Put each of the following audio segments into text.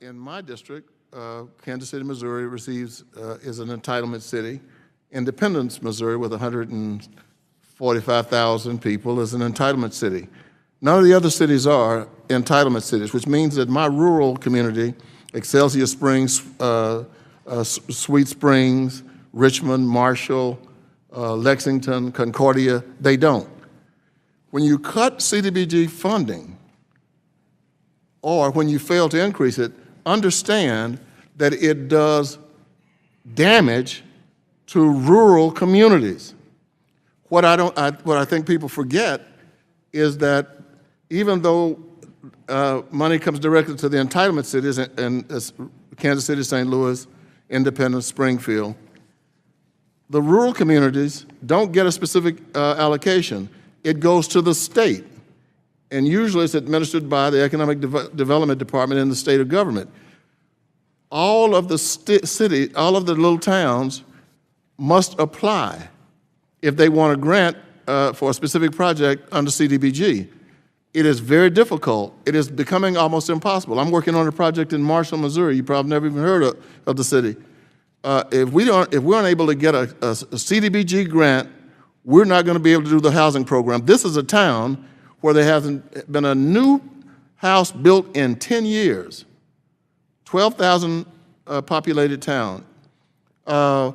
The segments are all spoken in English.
In my district, Kansas City, Missouri is an entitlement city. Independence, Missouri, with 145,000 people, is an entitlement city. None of the other cities are entitlement cities, which means that my rural community, Excelsior Springs, Sweet Springs, Richmond, Marshall, Lexington, Concordia, they don't. When you cut CDBG funding, or when you fail to increase it, understand that it does damage to rural communities. What I think people forget is that even though money comes directly to the entitlement cities, and Kansas City, St. Louis, Independence, Springfield, the rural communities don't get a specific allocation. It goes to the state, and usually it's administered by the Economic Development Department in the state of government. All of the all of the little towns must apply if they want a grant for a specific project under CDBG. It is very difficult. It is becoming almost impossible. I'm working on a project in Marshall, Missouri. You probably never even heard of the city. If we aren't able to get a CDBG grant, we're not going to be able to do the housing program. This is a town where there hasn't been a new house built in 10 years. 12,000 populated town. The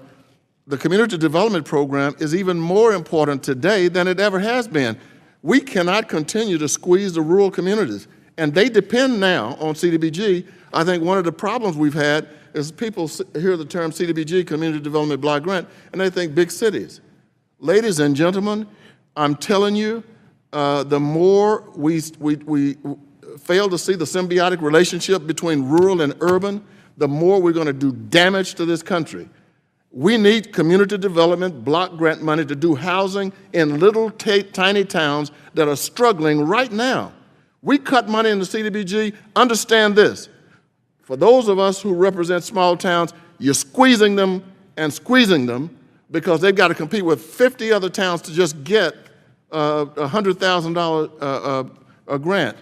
community development program is even more important today than it ever has been. We cannot continue to squeeze the rural communities, and they depend now on CDBG. I think one of the problems we've had is people hear the term CDBG, Community Development Block Grant, and they think big cities. Ladies and gentlemen, I'm telling you, the more we fail to see the symbiotic relationship between rural and urban, the more we're going to do damage to this country. We need community development block grant money to do housing in little tiny towns that are struggling right now. We cut money in the CDBG. Understand this. For those of us who represent small towns, you're squeezing them and squeezing them because they've got to compete with 50 other towns to just get a $100,000 grant.